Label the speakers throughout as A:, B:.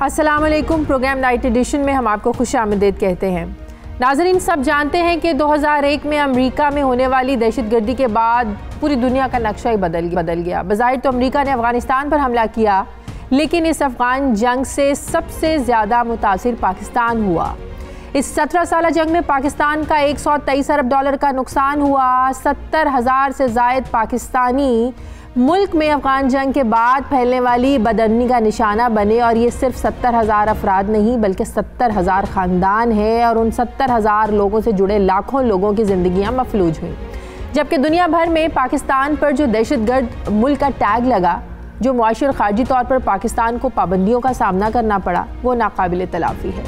A: अस्सलाम वालेकुम। Programme night addition में हम आपको खुश आमदीद कहते हैं। नाज़रीन, सब जानते हैं कि 2001 में अमेरिका में होने वाली दहशतगर्दी के बाद पूरी दुनिया का नक्शा ही बदल गया। बज़ाहिर तो अमेरिका ने अफ़गानिस्तान पर हमला किया, लेकिन इस अफ़गान जंग से सबसे ज़्यादा मुतासिर पाकिस्तान हुआ। इस 17 साल जंग में पाकिस्तान का 123 अरब डॉलर का नुकसान हुआ। 70,000 से ज़ायद पाकिस्तानी मुल्क में अफ़गान जंग के बाद फैलने वाली बदअमनी का निशाना बने, और ये सिर्फ 70,000 अफराद नहीं बल्कि 70,000 ख़ानदान है, और उन 70,000 लोगों से जुड़े लाखों लोगों की ज़िंदगियाँ मफलूज हुई। जबकि दुनिया भर में पाकिस्तान पर जो दहशतगर्द मुल्क का टैग लगा, जो मुआशी और ख़ारजी तौर पर पाकिस्तान को पाबंदियों का सामना करना पड़ा, वो नाकाबिल तलाफ़ी है।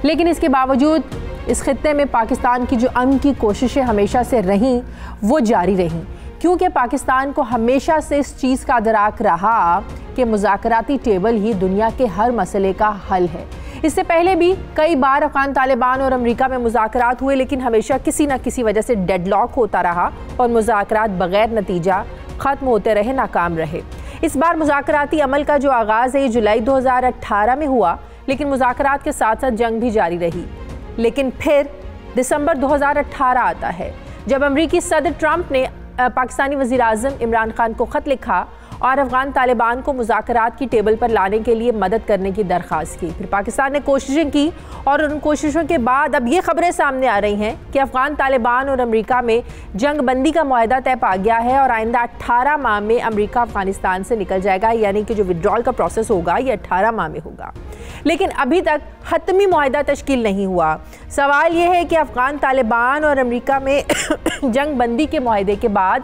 A: लेकिन इसके बावजूद इस खित्ते में पाकिस्तान की जो अमन की कोशिशें हमेशा से रहीं, वो जारी रहीं, क्योंकि पाकिस्तान को हमेशा से इस चीज़ का अदराक रहा कि मुज़ाकराती टेबल ही दुनिया के हर मसले का हल है। इससे पहले भी कई बार अफ़गान तालिबान और अमेरिका में मुज़ाकरात हुए, लेकिन हमेशा किसी न किसी वजह से डेडलॉक होता रहा और मुज़ाकरात बग़ैर नतीजा ख़त्म होते रहे, नाकाम रहे। इस बार मुज़ाकराती अमल का जो आगाज़ है, जुलाई 2018 में हुआ, लेकिन मुज़ाकरात के साथ साथ जंग भी जारी रही। लेकिन फिर दिसंबर 2018 आता है, जब अमरीकी सदर ट्रंप ने पाकिस्तानी वज़ीर आज़म इमरान खान को ख़त लिखा और अफ़गान तालिबान को मुज़ाकरात की टेबल पर लाने के लिए मदद करने की दरख्वास्त की। फिर पाकिस्तान ने कोशिशें की, और उन कोशिशों के बाद अब ये ख़बरें सामने आ रही हैं कि अफ़गान तालिबान और अमेरिका में जंग बंदी का मुआहदा तय पा गया है, और आइंदा 18 माह में अमेरिका अफ़गानिस्तान से निकल जाएगा। यानी कि जो विड्रॉल का प्रोसेस होगा ये 18 माह में होगा। लेकिन अभी तक हतमी मुआहदा तश्कील नहीं हुआ। सवाल ये है कि अफ़गान तालिबान और अमेरिका में जंग बंदी के मुआहदे के बाद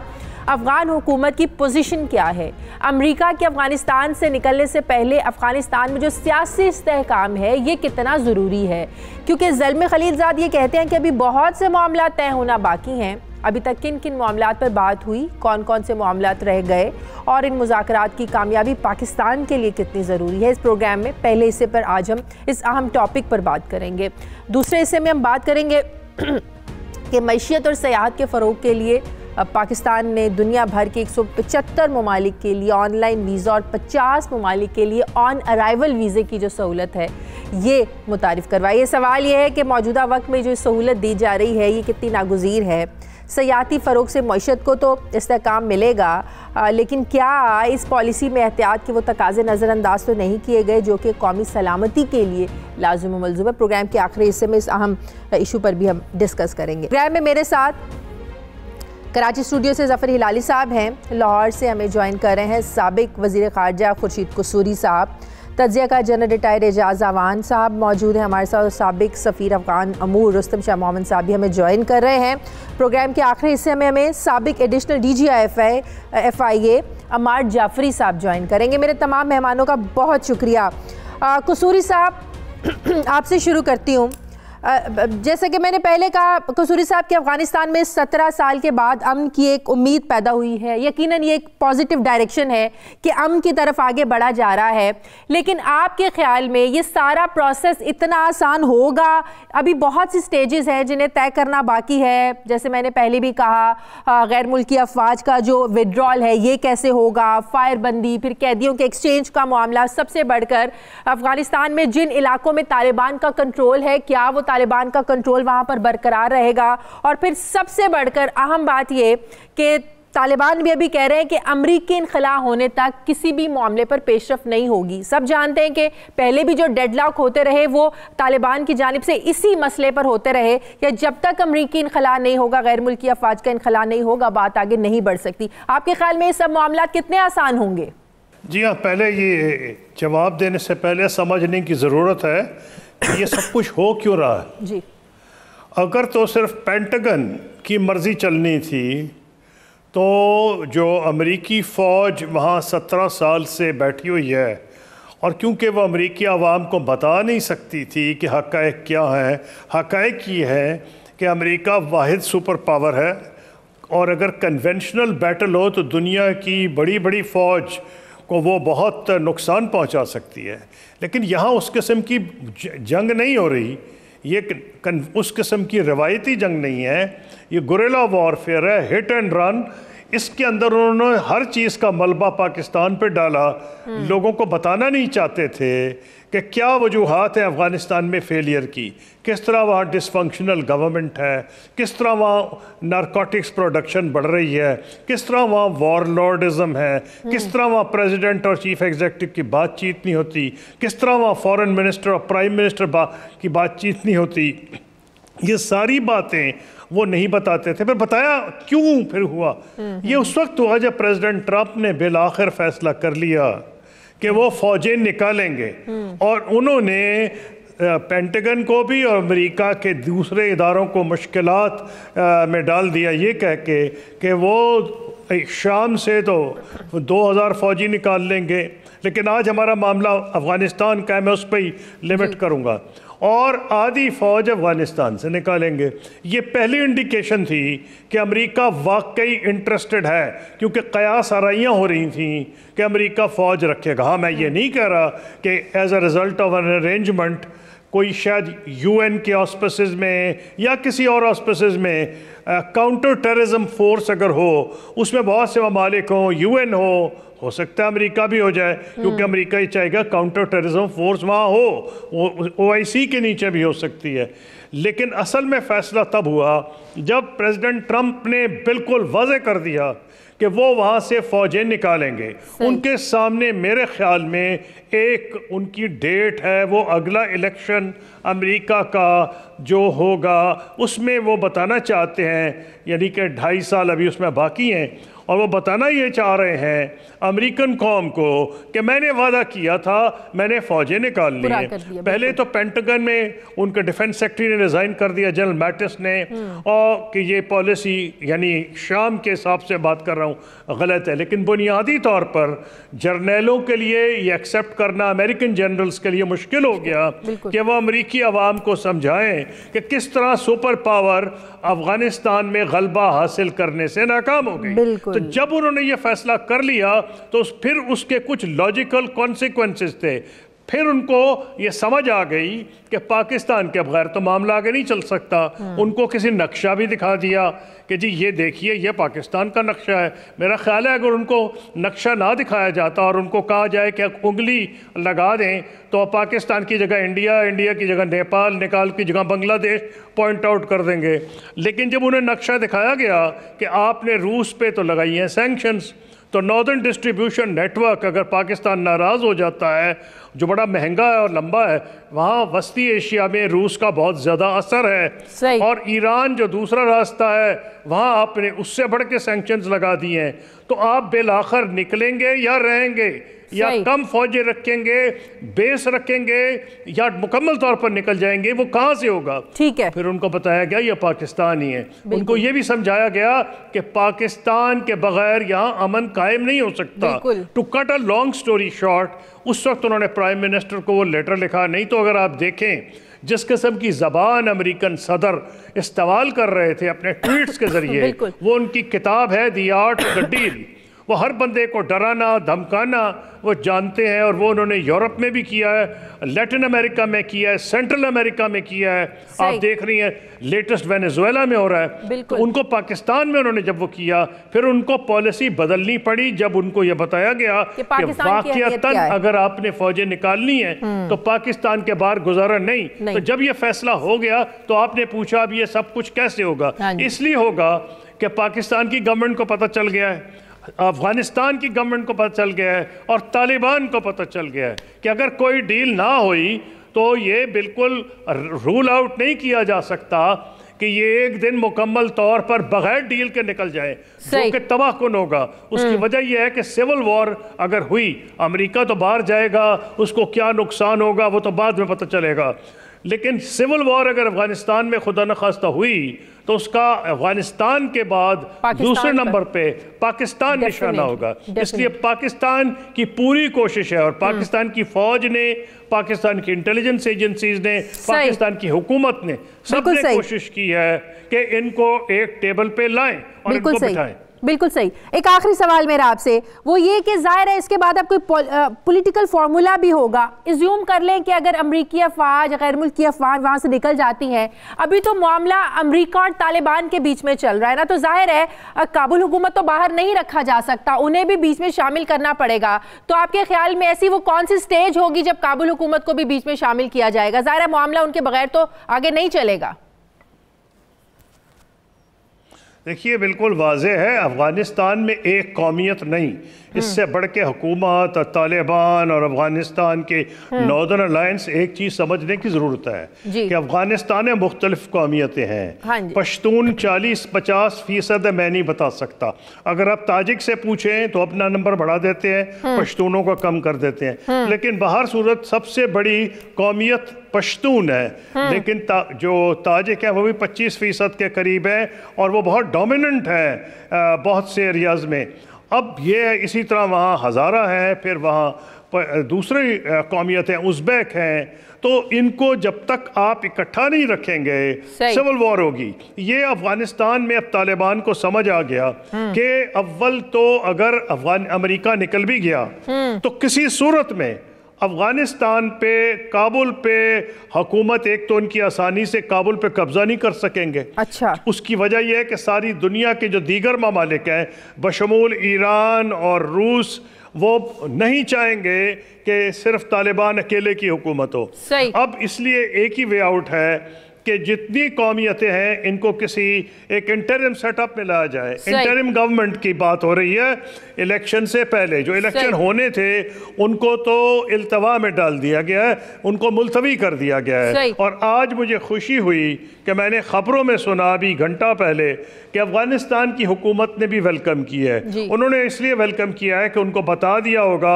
A: अफ़गान हुकूमत की पोजीशन क्या है। अमेरिका के अफ़गानिस्तान से निकलने से पहले अफ़गानिस्तान में जो सियासी इस्तेहकाम है, ये कितना ज़रूरी है, क्योंकि ज़ल्मी खलीलज़ाद ये कहते हैं कि अभी बहुत से मामला तय होना बाकी हैं। अभी तक किन किन मामलात पर बात हुई, कौन कौन से मामलात रह गए, और इन मुज़ाकरात की कामयाबी पाकिस्तान के लिए कितनी ज़रूरी है। इस प्रोग्राम में पहले हिस्से पर आज हम इस अहम टॉपिक पर बात करेंगे। दूसरे हिस्से में हम बात करेंगे कि मईशत और सयाहत के फ़रोग़ के लिए पाकिस्तान ने दुनिया भर के 175 ममालिक के लिए ऑनलाइन वीज़ा और 50 ममालिक के लिए ऑन अराइवल वीज़े की जो सहूलत है, ये मुतारिफ़ करवाई है। सवाल ये है कि मौजूदा वक्त में जो सहूलत दी जा रही है, ये कितनी नागुज़ीर है। सयाहती फ़रोग़ से मईशत को तो इस्तेहकाम मिलेगा, लेकिन क्या इस पॉलिसी में एहतियात के वो तकाज़े नज़रअंदाज तो नहीं किए गए जो कि कौमी सलामती के लिए लाज़िम व मलज़ूम है। प्रोग्राम के आखिरी हिस्से में इस अहम इशू पर भी हम डिस्कस करेंगे। प्रोग्राम में मेरे साथ कराची स्टूडियो से ज़फ़र हिलाली साहब हैं, लाहौर से हमें ज्वाइन कर रहे हैं साबिक़ वज़ीर ख़ारजा खुर्शीद कुसूरी साहब, तज्ज़िया का जनरल रिटायर एजाज़ अवान साहब मौजूद हैं हमारे साथ, और साबिक़ सफ़ीर अफ़गान अमूर रुस्तम शाह मोहम्मद साहब भी हमें ज्वाइन कर रहे हैं। प्रोग्राम के आखिरी हिस्से में हमें साबिक़ एडिशनल DGI FIA अमार जाफ़री साहब ज्वाइन करेंगे। मेरे तमाम मेहमानों का बहुत शुक्रिया। कुसूरी साहब, आपसे शुरू करती हूँ। जैसे कि मैंने पहले कहा, कुसूरी साहब के अफ़गानिस्तान में 17 साल के बाद अमन की एक उम्मीद पैदा हुई है। यकीनन ये एक पॉजिटिव डायरेक्शन है कि अमन की तरफ आगे बढ़ा जा रहा है, लेकिन आपके ख्याल में ये सारा प्रोसेस इतना आसान होगा? अभी बहुत सी स्टेजेस हैं जिन्हें तय करना बाकी है। जैसे मैंने पहले भी कहा, गैर मुल्की अफवाज का जो विड्रॉल है ये कैसे होगा, फायरबंदी, फिर कैदियों के एक्सचेंज का मामला, सबसे बढ़कर अफ़गानिस्तान में जिन इलाकों में तालिबान का कंट्रोल है, क्या वो तालिबान का कंट्रोल वहाँ पर बरकरार रहेगा, और फिर सबसे बढ़कर अहम बात ये कि तालिबान भी अभी कह रहे हैं कि अमरीकी इनखला होने तक किसी भी मामले पर पेशरफ नहीं होगी। सब जानते हैं कि पहले भी जो डेडलॉक होते रहे वो तालिबान की जानिब से इसी मसले पर होते रहे, या जब तक अमरीकी इनखला नहीं होगा, गैर मुल्की अफवाज का इनखला नहीं होगा, बात आगे नहीं बढ़ सकती। आपके ख्याल में ये सब मामला कितने आसान होंगे?
B: जी हाँ, पहले ये जवाब देने से पहले समझने की ज़रूरत है कि ये सब कुछ हो क्यों रहा है।
A: जी,
B: अगर तो सिर्फ पेंटागन की मर्ज़ी चलनी थी तो जो अमेरिकी फ़ौज वहाँ 17 साल से बैठी हुई है, और क्योंकि वो अमेरिकी आवाम को बता नहीं सकती थी कि हक़ाइक़ क्या हैं, हक़ाइक़ ये है कि अमेरिका वाहिद सुपर पावर है, और अगर कन्वेंशनल बैटल हो तो दुनिया की बड़ी बड़ी फ़ौज को वो बहुत नुकसान पहुंचा सकती है। लेकिन यहाँ उस किस्म की जंग नहीं हो रही, ये उस किस्म की रवायती जंग नहीं है, ये गुरिल्ला वॉरफेयर है, हिट एंड रन। इसके अंदर उन्होंने हर चीज़ का मलबा पाकिस्तान पे डाला। लोगों को बताना नहीं चाहते थे कि क्या वजूहात है अफ़गानिस्तान में फेलियर की, किस तरह वहाँ डिसफंक्शनल गवर्नमेंट है, किस तरह वहाँ नारकोटिक्स प्रोडक्शन बढ़ रही है, किस तरह वहाँ वॉरलॉर्डिज़म है, किस तरह वहाँ प्रेसिडेंट और चीफ एग्जीक्यूटिव की बातचीत नहीं होती, किस तरह वहाँ फॉरेन मिनिस्टर और प्राइम मिनिस्टर की बातचीत नहीं होती। ये सारी बातें वो नहीं बताते थे। फिर बताया क्यों फिर हुआ। ये उस वक्त हुआ जब प्रेसिडेंट ट्रंप ने बिल आखिर फैसला कर लिया कि वो फौजें निकालेंगे, और उन्होंने पेंटागन को भी और अमेरिका के दूसरे इदारों को मुश्किलात में डाल दिया, ये कह के कि वो शाम से तो 2000 फौजी निकाल लेंगे, लेकिन आज हमारा मामला अफ़गानिस्तान का है, मैं उस पर ही लिमिट करूँगा, और आधी फ़ौज अफ़गानिस्तान से निकालेंगे। ये पहली इंडिकेशन थी कि अमेरिका वाकई इंटरेस्टेड है, क्योंकि कयास आराइयाँ हो रही थी कि अमेरिका फ़ौज रखेगा। हाँ, मैं ये नहीं कह रहा कि as a result of an arrangement कोई शायद यूएन के ऑस्पिसेस में या किसी और ऑस्पिसेस में काउंटर टेररिज्म फोर्स अगर हो, उसमें बहुत से ममालिक हों, यूएन हो सकता है अमेरिका भी हो जाए, क्योंकि अमेरिका ही चाहेगा काउंटर टेररिज्म फोर्स वहाँ हो, OIC के नीचे भी हो सकती है। लेकिन असल में फ़ैसला तब हुआ जब प्रेसिडेंट ट्रंप ने बिल्कुल वाज़ेह कर दिया कि वो वहाँ से फ़ौजें निकालेंगे। उनके सामने मेरे ख्याल में एक उनकी डेट है, वो अगला इलेक्शन अमेरिका का जो होगा उसमें वो बताना चाहते हैं, यानी कि 2.5 साल अभी उसमें बाकी हैं, और वो बताना ये चाह रहे हैं अमेरिकन कौम को कि मैंने वादा किया था, मैंने फ़ौजें निकाल ली हैं। पहले तो पेंटागन में उनके डिफेंस सेक्रेटरी ने रिज़ाइन कर दिया, जनरल मैटिस ने, और कि ये पॉलिसी, यानी शाम के हिसाब से बात कर रहा हूँ, गलत है। लेकिन बुनियादी तौर पर जर्नलों के लिए ये एक्सेप्ट करना अमेरिकन जनरल्स के लिए मुश्किल हो गया कि वह अमेरिकी अवाम को समझाएं कि किस तरह सुपर पावर अफ़गानिस्तान में गलबा हासिल करने से नाकाम हो गई। तो जब उन्होंने ये फैसला कर लिया तो फिर उसके कुछ लॉजिकल कॉन्सिक्वेंसेस थे। फिर उनको ये समझ आ गई कि पाकिस्तान के बगैर तो मामला आगे नहीं चल सकता। उनको किसी नक्शा भी दिखा दिया कि जी ये देखिए, ये पाकिस्तान का नक्शा है। मेरा ख्याल है अगर उनको नक्शा ना दिखाया जाता और उनको कहा जाए कि उंगली लगा दें तो पाकिस्तान की जगह इंडिया, इंडिया की जगह नेपाल, नेपाल की जगह बांग्लादेश पॉइंट आउट कर देंगे। लेकिन जब उन्हें नक्शा दिखाया गया कि आपने रूस पे तो लगाई हैं सैंक्शंस, तो नॉर्दर्न डिस्ट्रीब्यूशन नेटवर्क अगर पाकिस्तान नाराज़ हो जाता है, जो बड़ा महंगा है और लंबा है, वहाँ वस्ती एशिया में रूस का बहुत ज़्यादा असर है, और ईरान जो दूसरा रास्ता है वहाँ आपने उससे बढ़ के सैंक्शंस लगा दिए हैं। तो आप बिलाखिर निकलेंगे या रहेंगे, या कम फौजें रखेंगे, बेस रखेंगे, या मुकम्मल तौर पर निकल जाएंगे, वो कहाँ से होगा? ठीक है। फिर उनको बताया गया ये पाकिस्तान ही है। उनको ये भी समझाया गया कि पाकिस्तान के बगैर यहाँ अमन कायम नहीं हो सकता। To cut a long story short, उस वक्त उन्होंने प्राइम मिनिस्टर को वो लेटर लिखा। नहीं तो अगर आप देखें जिस किस्म की ज़बान अमेरिकन सदर इस्तेमाल कर रहे थे अपने ट्वीट्स के जरिए, वो उनकी किताब है the art of the deal. वो हर बंदे को डराना धमकाना वो जानते हैं, और वो उन्होंने यूरोप में भी किया है, लैटिन अमेरिका में किया है, सेंट्रल अमेरिका में किया है। आप देख रही हैं लेटेस्ट वेनेजुएला में हो रहा है। तो उनको पाकिस्तान में उन्होंने जब वो किया, फिर उनको पॉलिसी बदलनी पड़ी जब उनको ये बताया गया कि वाकईतन अगर आपने फौजें निकालनी है तो पाकिस्तान के बाहर गुजारा नहीं। तो जब ये फैसला हो गया तो आपने पूछा अब ये सब कुछ कैसे होगा? इसलिए होगा कि पाकिस्तान की गवर्नमेंट को पता चल गया है, अफगानिस्तान की गवर्नमेंट को पता चल गया है, और तालिबान को पता चल गया है कि अगर कोई डील ना हुई तो ये बिल्कुल रूल आउट नहीं किया जा सकता कि ये एक दिन मुकम्मल तौर पर बगैर डील के निकल जाए, जो कि तबाहकुन होगा। उसकी वजह यह है कि सिविल वॉर अगर हुई, अमेरिका तो बाहर जाएगा, उसको क्या नुकसान होगा वो तो बाद में पता चलेगा। लेकिन सिविल वॉर अगर अफगानिस्तान में खुदा न खास्ता हुई तो उसका अफगानिस्तान के बाद दूसरे नंबर पे पाकिस्तान निशाना होगा। इसलिए पाकिस्तान की पूरी कोशिश है, और पाकिस्तान की फौज ने, पाकिस्तान की इंटेलिजेंस एजेंसीज ने, पाकिस्तान की हुकूमत ने, सबने कोशिश की है कि इनको एक टेबल पे लाएं और इनको बिठाएं।
A: बिल्कुल सही। एक आखिरी सवाल मेरा आपसे वो ये कि जाहिर है इसके बाद अब कोई पॉलिटिकल फार्मूला भी होगा। इज्यूम कर लें कि अगर अमरीकी अफवाज, गैर मुल्की अफवाज वहां से निकल जाती हैं, अभी तो मामला अमरीका और तालिबान के बीच में चल रहा है ना, तो जाहिर है काबुल हुकूमत तो बाहर नहीं रखा जा सकता, उन्हें भी बीच में शामिल करना पड़ेगा। तो आपके ख्याल में ऐसी वो कौन सी स्टेज होगी जब काबुल हुकूमत को भी बीच में शामिल किया जाएगा? जाहिर है मामला उनके बगैर तो आगे नहीं चलेगा।
B: देखिए, बिल्कुल वाज़ेह है, अफ़गानिस्तान में एक कौमियत नहीं, इससे बढ़ के हुकूमत और तालिबान और अफ़गानिस्तान के नॉर्दर्न अलायंस एक चीज़ समझने की ज़रूरत है कि अफ़गानिस्तान में मुख्तलिफ कौमियतें हैं।
A: हाँ,
B: पश्तून 40-50% है, मैं नहीं बता सकता। अगर आप ताजिक से पूछें तो अपना नंबर बढ़ा देते हैं, पश्तूनों को कम कर देते हैं, लेकिन बाहर सूरत सबसे बड़ी कौमियत पश्तून है, लेकिन जो ताजिक है वो भी 25% के करीब है और वो बहुत डोमिनेंट है बहुत से एरियाज़ में। अब ये इसी तरह वहाँ हज़ारा है, फिर वहाँ दूसरी कौमियतें उज़्बेक हैं, तो इनको जब तक आप इकट्ठा नहीं रखेंगे सिविल वॉर होगी। ये अफ़गानिस्तान में अब तालिबान को समझ आ गया कि अव्वल तो अगर अमेरिका निकल भी गया तो किसी सूरत में अफ़गानिस्तान पे, काबुल पे हुकूमत एक तो उनकी आसानी से काबुल पे कब्जा नहीं कर सकेंगे।
A: अच्छा,
B: उसकी वजह यह है कि सारी दुनिया के जो दीगर ममालिक हैं बशमूल ईरान और रूस, वो नहीं चाहेंगे कि सिर्फ तालिबान अकेले की हुकूमत हो। अब इसलिए एक ही वे आउट है कि जितनी कौमियतें हैं इनको किसी एक इंटरिम सेटअप में लाया जाए। इंटरिम गवर्नमेंट की बात हो रही है इलेक्शन से पहले। जो इलेक्शन होने थे उनको तो इल्तवा में डाल दिया गया है, उनको मुलतवी कर दिया गया है। और आज मुझे खुशी हुई कि मैंने खबरों में सुना अभी घंटा पहले कि अफगानिस्तान की हुकूमत ने भी वेलकम किया है। उन्होंने इसलिए वेलकम किया है कि उनको बता दिया होगा,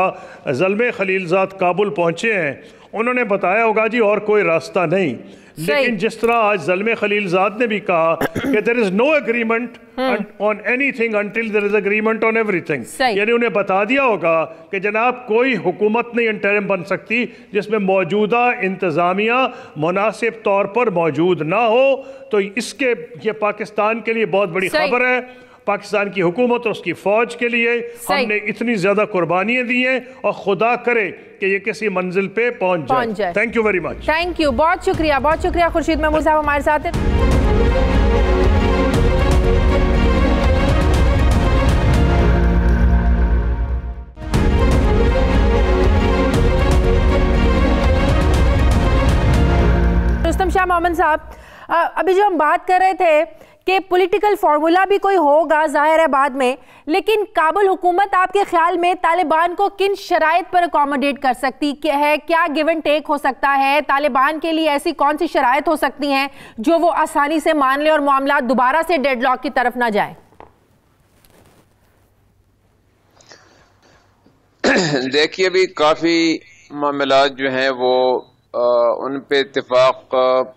B: ज़ल्मे खलीलज़ाद काबुल पहुँचे हैं, उन्होंने बताया होगा जी और कोई रास्ता नहीं। लेकिन जिस तरह आज ज़ल्मे खलीलज़ाद ने भी कहा कि there is no agreement on anything until there is agreement on everything, यानी उन्हें बता दिया होगा कि जनाब कोई हुकूमत नहीं इंटरिम बन सकती जिसमें मौजूदा इंतज़ामिया मुनासिब तौर पर मौजूद ना हो। तो इसके ये पाकिस्तान के लिए बहुत बड़ी खबर है, पाकिस्तान की हुकूमत और उसकी फौज के लिए। हमने इतनी ज्यादा कुर्बानियां दी हैं और खुदा करे कि ये किसी मंजिल पे पहुंच जाए। Thank you very much.
A: Thank you, बहुत शुक्रिया खुर्शीद महमूद साहब हमारे साथ हैं। रुस्तम शाह मोहम्मद साहब, अभी जो हम बात कर रहे थे कि पॉलिटिकल फार्मूला भी कोई होगा जाहिर है बाद में, लेकिन काबुल हुकूमत आपके ख्याल में तालिबान को किन शराइत पर अकोमोडेट कर सकती है? क्या गिव एंड टेक हो सकता है? तालिबान के लिए ऐसी कौन सी शराइत हो सकती हैं जो वो आसानी से मान ले और मामला दोबारा से डेडलॉक की तरफ ना जाए?
C: देखिए, अभी काफी मामलात जो हैं वो उन पे इत्तेफाक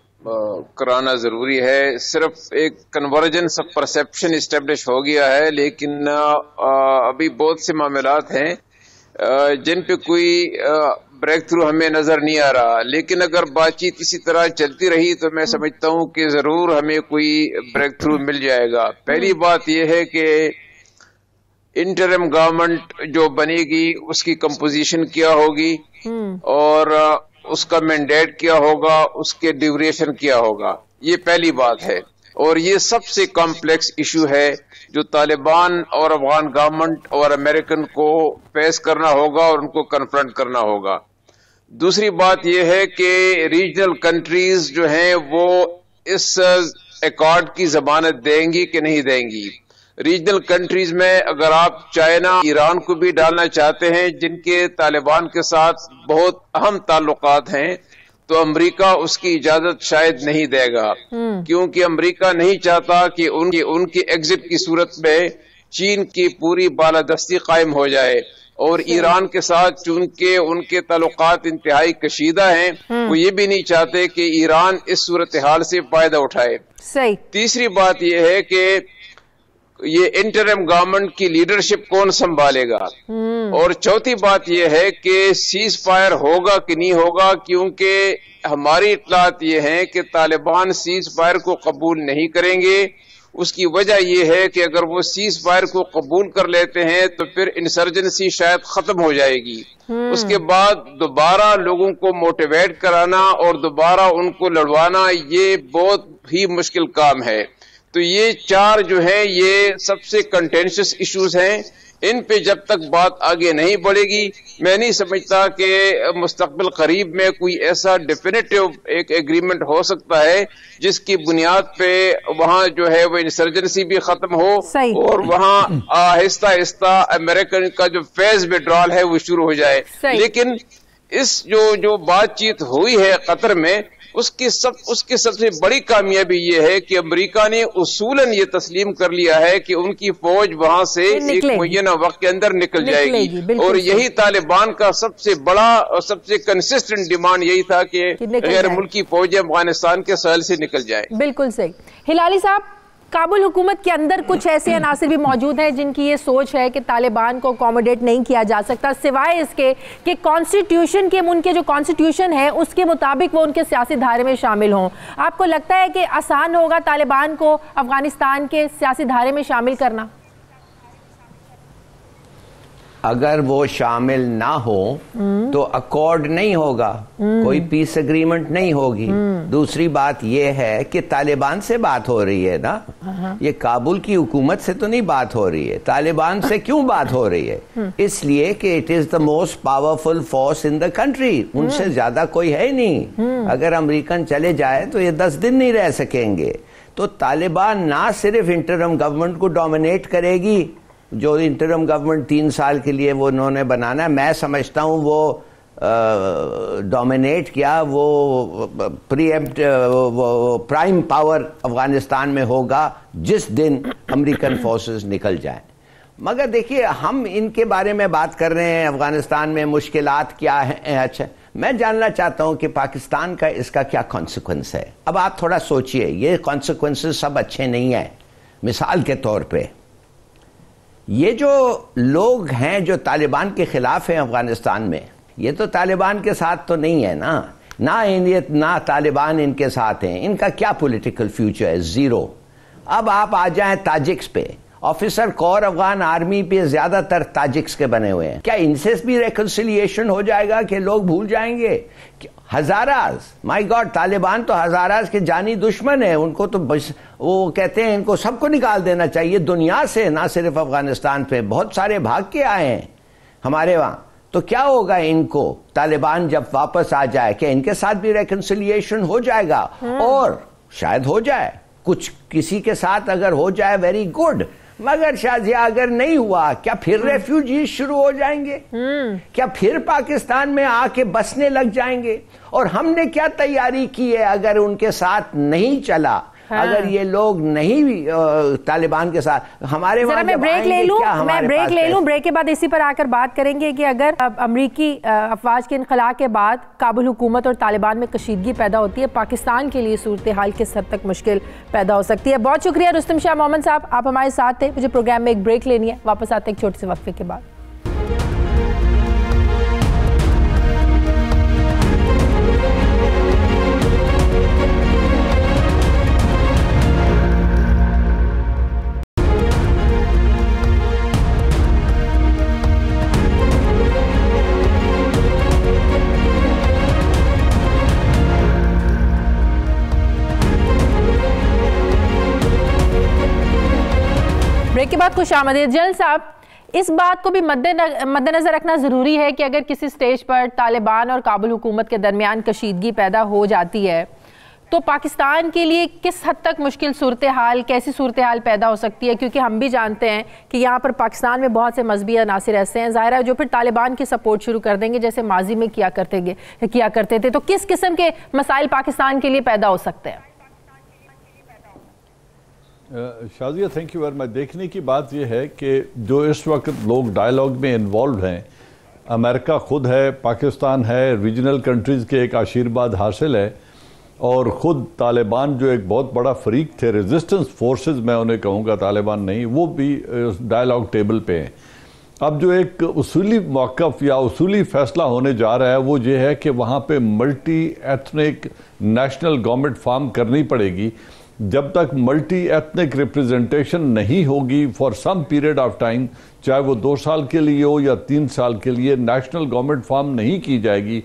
C: कराना जरूरी है। सिर्फ एक कन्वर्जेंस ऑफ परसेप्शन इस्टेब्लिश हो गया है, लेकिन अभी बहुत से मामलात हैं जिन पे कोई ब्रेक थ्रू हमें नजर नहीं आ रहा। लेकिन अगर बातचीत इसी तरह चलती रही तो मैं समझता हूं कि जरूर हमें कोई ब्रेक थ्रू मिल जाएगा। पहली बात यह है कि इंटरिम गवर्नमेंट जो बनेगी उसकी कंपोजिशन क्या होगी और उसका मैंडेट क्या होगा, उसके ड्यूरेशन क्या होगा, ये पहली बात है। और ये सबसे कॉम्प्लेक्स इशू है जो तालिबान और अफगान गवर्नमेंट और अमेरिकन को फेस करना होगा और उनको कन्फ्रंट करना होगा। दूसरी बात यह है कि रीजनल कंट्रीज जो हैं वो इस अकॉर्ड की जमानत देंगी कि नहीं देंगी। रीजनल कंट्रीज में अगर आप चाइना, ईरान को भी डालना चाहते हैं जिनके तालिबान के साथ बहुत अहम ताल्लुकात हैं, तो अमेरिका उसकी इजाजत शायद नहीं देगा, क्योंकि अमेरिका नहीं चाहता कि उनकी एग्जिट की सूरत में चीन की पूरी बालादस्ती कायम हो जाए। और ईरान के साथ चूंकि उनके ताल्लुकात इंतहाई कशीदा हैं, वो ये भी नहीं चाहते कि ईरान इस सूरत हाल से फायदा उठाए। तीसरी बात यह है कि ये इंटरिम गवर्नमेंट की लीडरशिप कौन संभालेगा। और चौथी बात यह है कि सीज फायर होगा कि नहीं होगा, क्योंकि हमारी इत्तलात ये हैं कि तालिबान सीज फायर को कबूल नहीं करेंगे। उसकी वजह यह है कि अगर वो सीज फायर को कबूल कर लेते हैं तो फिर इंसर्जेंसी शायद खत्म हो जाएगी। उसके बाद दोबारा लोगों को मोटिवेट कराना और दोबारा उनको लड़वाना ये बहुत ही मुश्किल काम है। तो ये चार जो है ये सबसे कंटेंशियस इश्यूज हैं। इन पे जब तक बात आगे नहीं बढ़ेगी, मैं नहीं समझता कि मुस्तकबिल करीब में कोई ऐसा डेफिनेटिव एक एग्रीमेंट हो सकता है जिसकी बुनियाद पे वहाँ जो है वो इंसर्जेंसी भी खत्म हो और वहाँ आहिस्ता आहिस्ता अमेरिकन का जो फेज विड्रॉल है वो शुरू हो जाए। लेकिन इस जो बातचीत हुई है कतर में, उसकी सबसे बड़ी कामयाबी ये है कि अमेरिका ने उसूलन ये तस्लीम कर लिया है कि उनकी फौज वहां से एक मुय्यना वक्त के अंदर निकल जाएगी। और यही तालिबान का सबसे बड़ा और सबसे कंसिस्टेंट डिमांड यही था कि गैर मुल्की फौजें अफगानिस्तान के साहिल से निकल जाए। बिल्कुल सही।
A: हिलाली साहब, काबुल हुकूमत के अंदर कुछ ऐसे अनासिर भी मौजूद हैं जिनकी ये सोच है कि तालिबान को अकोमोडेट नहीं किया जा सकता सिवाय इसके कि कॉन्स्टिट्यूशन के उनके जो कॉन्स्टिट्यूशन है उसके मुताबिक वो उनके सियासी धारे में शामिल हों। आपको लगता है कि आसान होगा तालिबान को अफगानिस्तान के सियासी धारे में शामिल करना?
D: अगर वो शामिल ना हो तो अकॉर्ड नहीं होगा, कोई पीस एग्रीमेंट नहीं होगी। दूसरी बात यह है कि तालिबान से बात हो रही है ना, ये काबुल की हुकूमत से तो नहीं बात हो रही है। तालिबान से क्यों बात हो रही है? इसलिए कि it is the most powerful force in the country, उनसे ज्यादा कोई है नहीं। अगर अमेरिकन चले जाए तो ये 10 दिन नहीं रह सकेंगे। तो तालिबान ना सिर्फ इंटरम गवर्नमेंट को डोमिनेट करेगी, जो इंटरम गवर्नमेंट 3 साल के लिए वो उन्होंने बनाना है, मैं समझता हूँ वो डोमिनेट किया, वो प्रीएम्प्ट वो प्राइम पावर अफगानिस्तान में होगा जिस दिन अमेरिकन फोर्सेस निकल जाएं। मगर देखिए, हम इनके बारे में बात कर रहे हैं, अफगानिस्तान में मुश्किलात क्या हैं। अच्छा, मैं जानना चाहता हूं कि पाकिस्तान का इसका क्या कॉन्सिक्वेंस है। अब आप थोड़ा सोचिए, ये कॉन्सिक्वेंसेस सब अच्छे नहीं है। मिसाल के तौर पे ये जो लोग हैं जो तालिबान के खिलाफ हैं अफगानिस्तान में, ये तो तालिबान के साथ तो नहीं है ना तालिबान इनके साथ हैं। इनका क्या पॉलिटिकल फ्यूचर है? जीरो। अब आप आ जाएं ताजिक्स पे, ऑफिसर कोर अफगान आर्मी पे ज्यादातर ताजिक्स के बने हुए हैं। क्या इनसे भी रेकंसिलिएशन हो जाएगा कि लोग भूल जाएंगे? हजाराज, माय गॉड, तालिबान तो हजाराज के जानी दुश्मन है। उनको तो वो कहते हैं इनको सबको निकाल देना चाहिए दुनिया से, ना सिर्फ अफगानिस्तान पे। बहुत सारे भाग के आए हैं हमारे वहां। तो क्या होगा इनको तालिबान जब वापस आ जाए? क्या इनके साथ भी रेकंसिलिएशन हो जाएगा? और शायद हो जाए, कुछ किसी के साथ अगर हो जाए वेरी गुड, मगर शाजिया अगर नहीं हुआ, क्या फिर रेफ्यूजी शुरू हो जाएंगे? क्या फिर पाकिस्तान में आके बसने लग जाएंगे? और हमने क्या तैयारी की है अगर उनके साथ नहीं चला? अगर ये लोग नहीं तालिबान के साथ हमारे वहां, मैं ब्रेक ले लूं,
A: ब्रेक के बाद इसी पर आकर बात करेंगे कि अगर अमरीकी अफवाज के इनखला के बाद काबुल हुकूमत और तालिबान में कशीदगी पैदा होती है, पाकिस्तान के लिए सूरत हाल किस हद तक मुश्किल पैदा हो सकती है। बहुत शुक्रिया रुस्तम शाह मोहम्मद साहब, आप हमारे साथ थे। मुझे प्रोग्राम में एक ब्रेक लेनी है, वापस आते हैं एक छोटे से वक्फे के बाद। के बाद खुशामदीद। जल साहब, इस बात को भी मद्देनजर रखना ज़रूरी है कि अगर किसी स्टेज पर तालिबान और काबुल हुकूमत के दरमियान कशीदगी पैदा हो जाती है तो पाकिस्तान के लिए किस हद तक मुश्किल सूरत हाल, कैसी सूरत हाल पैदा हो सकती है? क्योंकि हम भी जानते हैं कि यहाँ पर पाकिस्तान में बहुत से मजहबी अनासिर ऐसे हैं, ज़ाहिर है, जो फिर तालिबान की सपोर्ट शुरू कर देंगे जैसे माजी में किया करते थे। तो किस किस्म के मसाइल पाकिस्तान के लिए पैदा हो सकते हैं?
E: Shazia, thank you very much. देखने की बात यह है कि जो इस वक्त लोग डायलॉग में इन्वॉल्व हैं, अमेरिका खुद है, पाकिस्तान है, रीजनल कंट्रीज़ के एक आशीर्वाद हासिल है, और ख़ुद तालिबान जो एक बहुत बड़ा फरीक थे, रेजिस्टेंस फोर्सेस मैं उन्हें कहूँगा, तालिबान नहीं, वो भी डायलॉग टेबल पे हैं। अब जो एक उसूली मौक़िफ़ या उसूली फ़ैसला होने जा रहा है वो ये है कि वहाँ पे multi ethnic national government form करनी पड़ेगी, जब तक मल्टी एथनिक रिप्रेजेंटेशन नहीं होगी for some period of time, चाहे वो 2 साल के लिए हो या 3 साल के लिए, नेशनल गवर्नमेंट फॉर्म नहीं की जाएगी,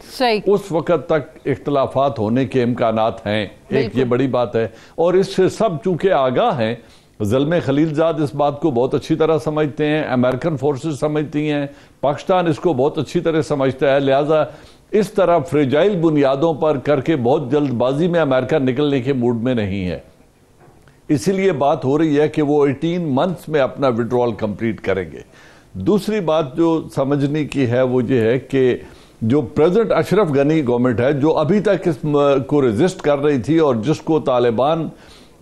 E: उस वक्त तक इख्तलाफात होने के इम्कानात हैं। एक ये बड़ी बात है। और इससे सब चूंकि आगाह हैं, ज़ल्मे खलीलजाद इस बात को बहुत अच्छी तरह समझते हैं, अमेरिकन फोर्सेस समझती हैं, पाकिस्तान इसको बहुत अच्छी तरह समझता है, लिहाजा इस तरह फ्रेजाइल बुनियादों पर करके बहुत जल्दबाजी में अमेरिका निकलने के मूड में नहीं है। इसीलिए बात हो रही है कि वो 18 मंथ्स में अपना विड्रॉल कंप्लीट करेंगे। दूसरी बात जो समझने की है वो ये है कि जो प्रेजेंट अशरफ गनी गवर्नमेंट है, जो अभी तक इस को रेजिस्ट कर रही थी और जिसको तालिबान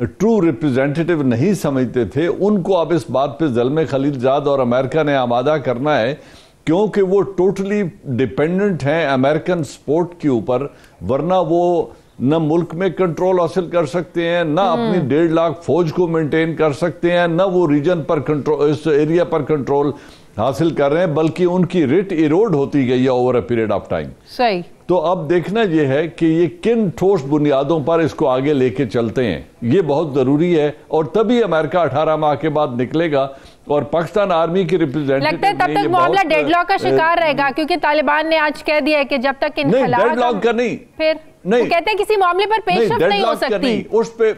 E: ट्रू रिप्रेजेंटेटिव नहीं समझते थे, उनको अब इस बात पे ज़ल्मे खलीलजाद और अमेरिका ने आमादा करना है, क्योंकि वो टोटली डिपेंडेंट हैं अमेरिकन सपोर्ट के ऊपर, वरना वो न मुल्क में कंट्रोल हासिल कर सकते हैं, न अपनी 1.5 लाख फौज को मेंटेन कर सकते हैं, न वो रीजन पर कंट्रोल, इस एरिया पर कंट्रोल हासिल कर रहे हैं, बल्कि उनकी रेट इरोड होती गई है over a period of time.
A: सही।
E: तो अब देखना यह है कि ये किन ठोस बुनियादों पर इसको आगे लेके चलते हैं, ये बहुत जरूरी है। और तभी अमेरिका 18 माह के बाद निकलेगा और पाकिस्तान आर्मी की रिप्रेजेंटेटिव
A: लगता है तब तक मामला डेडलॉक का शिकार रहेगा, क्योंकि तालिबान ने आज कह दिया है कि जब तक
E: डेडलॉक का नहीं,
A: फिर नहीं, वो कहते हैं किसी मामले पर पेशरफ्त नहीं हो सकती,
E: उस पे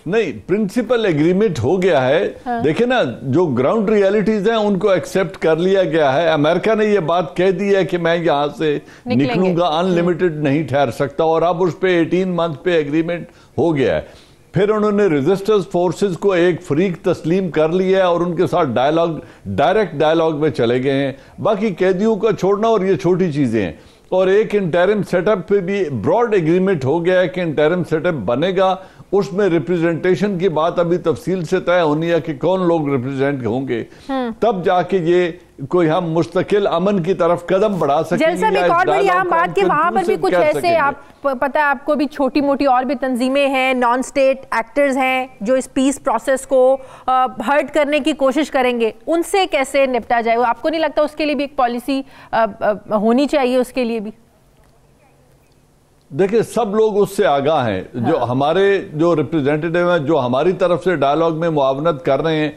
E: नहीं, प्रिंसिपल एग्रीमेंट हो गया है। हाँ। देखिए ना, जो ग्राउंड रियलिटीज हैं उनको एक्सेप्ट कर लिया गया है। अमेरिका ने ये बात कह दी है कि मैं यहां से निकलूंगा, अनलिमिटेड नहीं ठहर सकता, और अब उस पे 18 मंथ पे एग्रीमेंट हो गया है। फिर उन्होंने रेजिस्टेंस फोर्सेस को एक फ्रीक तस्लीम कर लिया है और उनके साथ डायरेक्ट डायलॉग में चले गए हैं। बाकी कैदियों का छोड़ना और ये छोटी चीजें हैं। और एक इंटरिम सेटअप पे भी ब्रॉड एग्रीमेंट हो गया है कि इंटरिम सेटअप बनेगा, उसमें रिप्रेजेंटेशन की बात अभी तफसील से तय होनी है कि कौन लोग रिप्रेजेंट होंगे, तब जाके ये कोई हम मुस्तकिल अमन की तरफ कदम बढ़ा सकेंगे।
A: जैसा एक और बड़ी अहम बात कि वहां पर भी कुछ ऐसे, आप पता है आपको भी, छोटी मोटी और भी तंजीमें हैं, नॉन स्टेट एक्टर्स हैं जो इस पीस प्रोसेस को हर्ट करने की कोशिश करेंगे, उनसे कैसे निपटा जाए? आपको नहीं लगता उसके लिए भी एक पॉलिसी होनी चाहिए? उसके लिए भी
E: देखिए, सब लोग उससे आगाह हैं। हाँ। जो हमारे जो रिप्रेजेंटेटिव हैं, जो हमारी तरफ से डायलॉग में मुआवनत कर रहे हैं,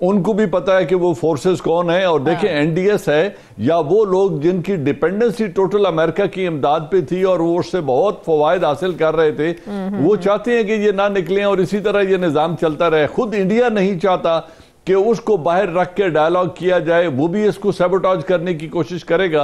E: उनको भी पता है कि वो फोर्सेस कौन है। और देखिए, एनडीएस है या वो लोग जिनकी डिपेंडेंसी टोटल अमेरिका की इमदाद पे थी और वो उससे बहुत फवायद हासिल कर रहे थे, वो चाहते हैं कि ये ना निकलें और इसी तरह ये निज़ाम चलता रहे। खुद इंडिया नहीं चाहता कि उसको बाहर रख के डायलॉग किया जाए, वो भी इसको सैबोटाज करने की कोशिश करेगा।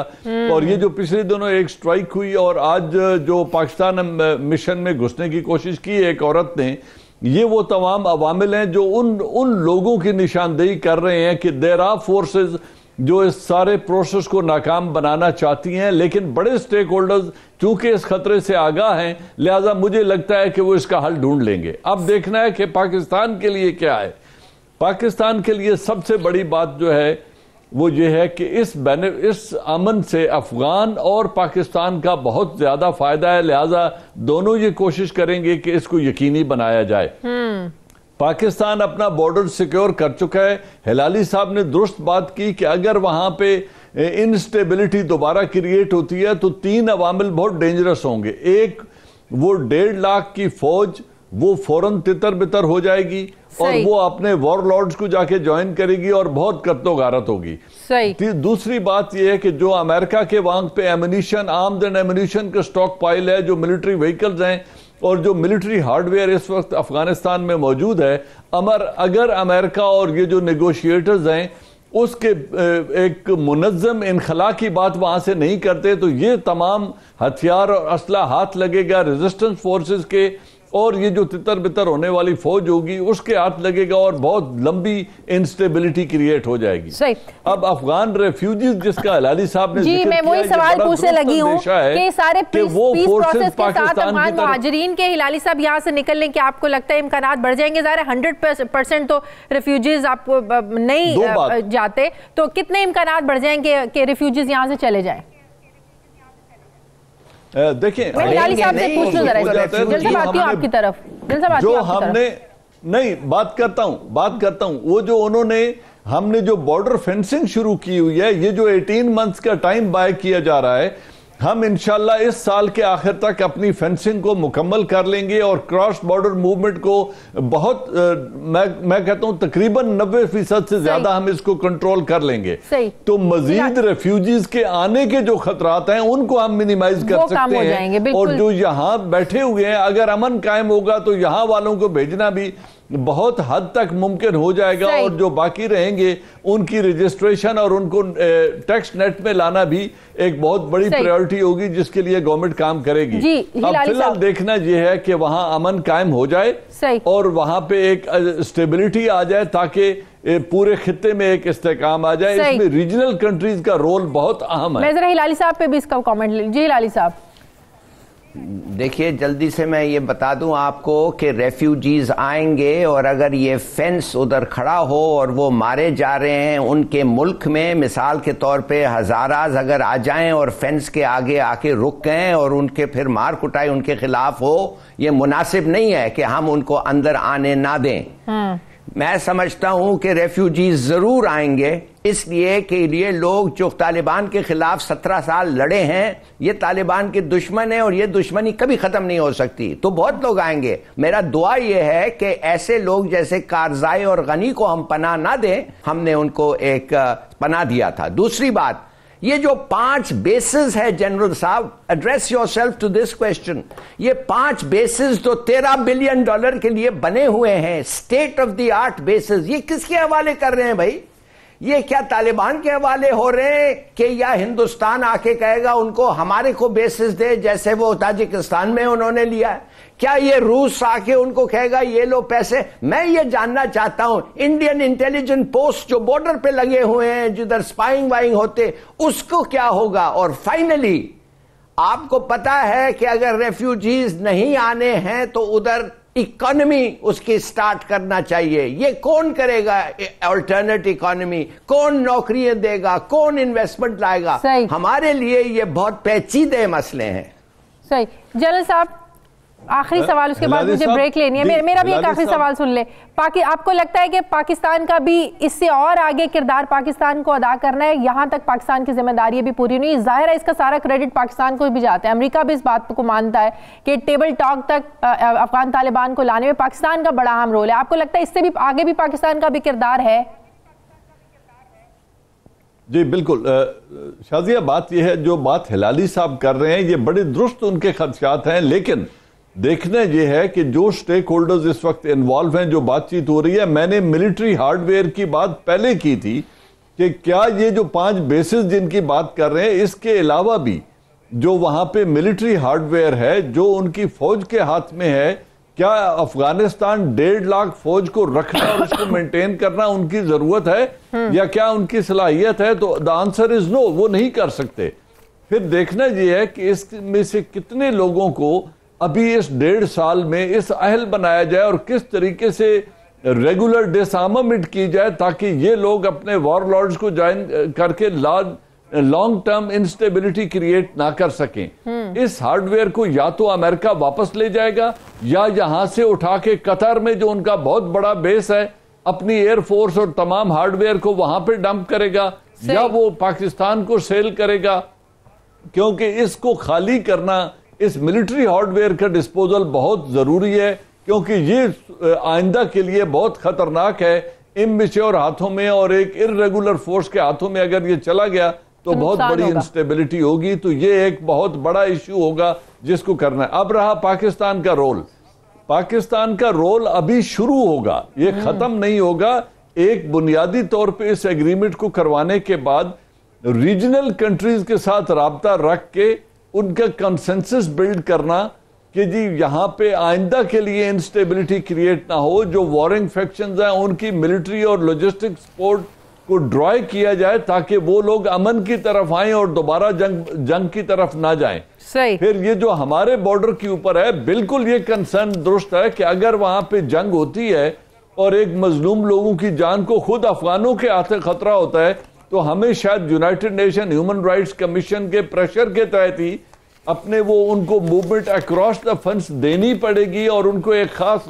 E: और ये जो पिछले दिनों एक स्ट्राइक हुई और आज जो पाकिस्तान मिशन में घुसने की कोशिश की एक औरत ने, ये वो तमाम अवामिल हैं जो उन लोगों की निशानदेही कर रहे हैं कि देयर आर फोर्सेस जो इस सारे प्रोसेस को नाकाम बनाना चाहती हैं। लेकिन बड़े स्टेक होल्डर्स चूंकि इस खतरे से आगाह हैं, लिहाजा मुझे लगता है कि वो इसका हल ढूंढ लेंगे। अब देखना है कि पाकिस्तान के लिए क्या है। पाकिस्तान के लिए सबसे बड़ी बात जो है वो ये है कि इस अमन से अफगान और पाकिस्तान का बहुत ज्यादा फायदा है, लिहाजा दोनों ये कोशिश करेंगे कि इसको यकीनी बनाया जाए। पाकिस्तान अपना बॉर्डर सिक्योर कर चुका है। हिलाली साहब ने दुरुस्त बात की कि अगर वहां पे इंस्टेबिलिटी दोबारा क्रिएट होती है तो 3 अवामिल बहुत डेंजरस होंगे। एक, वो 1.5 लाख की फौज वो फौरन तितर बितर हो जाएगी और वो अपने वॉरलॉर्ड्स को जाके ज्वाइन करेगी और बहुत कत्लो गारत होगी। सही। दूसरी बात यह है कि जो अमेरिका के वहां पे एमिनिशन, आर्म्स एंड एमिनिशन का स्टॉक पाइल है, जो मिलिट्री व्हीकल्स हैं और जो मिलिट्री हार्डवेयर इस वक्त अफगानिस्तान में मौजूद है, अगर अमेरिका और ये जो नेगोशिएटर्स हैं उसके एक मुनज़्ज़म इनखला की बात वहां से नहीं करते तो ये तमाम हथियार और असला हाथ लगेगा रेजिस्टेंस फोर्सेस के, और ये जो तितर बितर होने वाली फौज होगी उसके हाथ लगेगा और बहुत लंबी इंस्टेबिलिटी क्रिएट हो जाएगी। सही। अब अफगान रेफ्यूजीज जिसका हिलाली साहब ने
A: जी, मैं वही सवाल पूछने लगी हूँ कि सारे पीस प्रोसेस के साथ अफगान मुहाजिरीन के हिलाली साहब यहाँ से निकलने के आपको लगता है इम्कानात बढ़ जाएंगे? ज़ाहिर 100% तो रिफ्यूजीज आपको नहीं जाते, तो कितने इम्कानात बढ़ जाएंगे कि रिफ्यूजीज यहाँ से चले जाए?
E: देखिए,
A: आपकी तरफ
E: जो हमने नहीं बात करता हूं वो जो उन्होंने हमने जो बॉर्डर फेंसिंग शुरू की हुई है, ये जो 18 मंथ्स का टाइम बाय किया जा रहा है, हम इंशाल्लाह इस साल के आखिर तक अपनी फेंसिंग को मुकम्मल कर लेंगे और क्रॉस बॉर्डर मूवमेंट को बहुत मैं कहता हूं तकरीबन 90% से ज्यादा हम इसको कंट्रोल कर लेंगे। तो मजीद रेफ्यूजीज के आने के जो खतरात हैं उनको हम मिनिमाइज कर सकते हैं। और जो यहाँ बैठे हुए हैं, अगर अमन कायम होगा तो यहाँ वालों को भेजना भी बहुत हद तक मुमकिन हो जाएगा और जो बाकी रहेंगे उनकी रजिस्ट्रेशन और उनको टैक्स नेट में लाना भी एक बहुत बड़ी प्रायोरिटी होगी, जिसके लिए गवर्नमेंट काम करेगी। अब फिलहाल देखना यह है कि वहां अमन कायम हो जाए और वहां पे एक स्टेबिलिटी आ जाए ताकि पूरे खित्ते में एक इस्तेकाम आ जाए। इसमें रीजनल कंट्रीज का रोल बहुत अहम है।
A: मैं जरा हिलाली साहब पे भी इसका कमेंट ले। जी हिलाली साहब,
D: देखिए जल्दी से मैं ये बता दूं आपको कि रेफ्यूजीज आएंगे और अगर ये फेंस उधर खड़ा हो और वो मारे जा रहे हैं उनके मुल्क में, मिसाल के तौर पे हजाराज अगर आ जाएं और फेंस के आगे आके रुक गए और उनके फिर मार कुटाई उनके खिलाफ हो, ये मुनासिब नहीं है कि हम उनको अंदर आने ना दें। मैं समझता हूं कि रेफ्यूजीज जरूर आएंगे, इसलिए कि ये लोग जो तालिबान के खिलाफ 17 साल लड़े हैं, ये तालिबान के दुश्मन हैं और ये दुश्मनी कभी खत्म नहीं हो सकती। तो बहुत लोग आएंगे। मेरा दुआ ये है कि ऐसे लोग जैसे कारजाई और गनी को हम पनाह ना दें, हमने उनको एक पनाह दिया था। दूसरी बात, ये जो 5 बेसिस है जनरल साहब, address yourself to this question, ये 5 बेसिस तो $13 बिलियन के लिए बने हुए हैं, state of the art basis, ये किसके हवाले कर रहे हैं भाई? ये क्या तालिबान के हवाले हो रहे हैं कि या हिंदुस्तान आके कहेगा उनको हमारे को बेसिस दे, जैसे वो ताजिकिस्तान में उन्होंने लिया है? क्या ये रूस आके उनको कहेगा ये लो पैसे? मैं ये जानना चाहता हूं, इंडियन इंटेलिजेंस पोस्ट जो बॉर्डर पे लगे हुए हैं जिधर स्पाइंग वाइंग होते, उसको क्या होगा? और फाइनली आपको पता है कि अगर रेफ्यूजीज नहीं आने हैं तो उधर इकोनॉमी उसकी स्टार्ट करना चाहिए। ये कौन करेगा? अल्टरनेट इकोनॉमी कौन नौकरियां देगा, कौन इन्वेस्टमेंट लाएगा? हमारे लिए ये बहुत पेचीदे मसले हैं।
A: सही। जनरल साहब, आखिरी सवाल, उसके बाद मुझे ब्रेक लेनी है। मेरा भी एक आखिरी सवाल सुन ले। आपको लगता है कि पाकिस्तान का भी इससे और आगे किरदार पाकिस्तान को अदा करना है? यहाँ तक पाकिस्तान की जिम्मेदारी भी पूरी नहीं, जाहिर है इसका सारा क्रेडिट पाकिस्तान को भी जाता है। अमेरिका भी इस बात को मानता है कि टेबल टॉक तक अफगान तालिबान को लाने में पाकिस्तान का बड़ा अहम रोल है। आपको लगता है इससे भी आगे भी पाकिस्तान का भी किरदार है?
E: जी बिल्कुल शाजिया, बात यह है जो बात हिलाली साहब कर रहे हैं ये बड़े दुरुस्त उनके खदशात हैं, लेकिन देखना यह है कि जो स्टेक होल्डर्स इस वक्त इन्वॉल्व हैं, जो बातचीत हो रही है, मैंने मिलिट्री हार्डवेयर की बात पहले की थी कि क्या ये जो 5 बेसिस जिनकी बात कर रहे हैं, इसके अलावा भी जो वहां पे मिलिट्री हार्डवेयर है जो उनकी फौज के हाथ में है, क्या अफगानिस्तान 1.5 लाख फौज को रखना और उसको मेंटेन करना उनकी जरूरत है या क्या उनकी सलाहियत है? तो द आंसर इज नो, वो नहीं कर सकते। फिर देखना यह है कि इसमें से कितने लोगों को अभी इस 1.5 साल में इस अहल बनाया जाए और किस तरीके से रेगुलर डिसआर्मामेंट की जाए ताकि ये लोग अपने वॉरलॉर्ड्स को ज्वाइन करके लॉन्ग टर्म इंस्टेबिलिटी क्रिएट ना कर सकें। इस हार्डवेयर को या तो अमेरिका वापस ले जाएगा या यहां से उठा के कतर में जो उनका बहुत बड़ा बेस है अपनी एयरफोर्स और तमाम हार्डवेयर को वहां पे डंप करेगा या वो पाकिस्तान को सेल करेगा, क्योंकि इसको खाली करना, इस मिलिट्री हार्डवेयर का डिस्पोजल बहुत जरूरी है, क्योंकि ये आइंदा के लिए बहुत खतरनाक है। इमैच्योर हाथों में और एक इर्रेगुलर फोर्स के हाथों में अगर ये चला गया तो बहुत बड़ी इंस्टेबिलिटी होगी। तो ये एक बहुत बड़ा इश्यू होगा जिसको करना है। अब रहा पाकिस्तान का रोल, पाकिस्तान का रोल अभी शुरू होगा, ये खत्म नहीं होगा। एक बुनियादी तौर पे इस एग्रीमेंट को करवाने के बाद रीजनल कंट्रीज के साथ राब्ता रख के उनका कंसेंसस बिल्ड करना कि जी यहां पे आइंदा के लिए इंस्टेबिलिटी क्रिएट ना हो, जो वॉरिंग फैक्शंस हैं उनकी मिलिट्री और लॉजिस्टिक सपोर्ट को ड्रॉय किया जाए ताकि वो लोग अमन की तरफ आएं और दोबारा जंग की तरफ ना जाएं।
A: सही।
E: फिर ये जो हमारे बॉर्डर के ऊपर है, बिल्कुल ये कंसर्न दुरुस्त है कि अगर वहां पे जंग होती है और एक मजलूम लोगों की जान को खुद अफगानों के हाथ खतरा होता है, तो हमें शायद United nation human rights commission के प्रेशर के तहत ही अपने वो उनको मूवमेंट अक्रॉस द फंड्स देनी पड़ेगी और उनको एक खास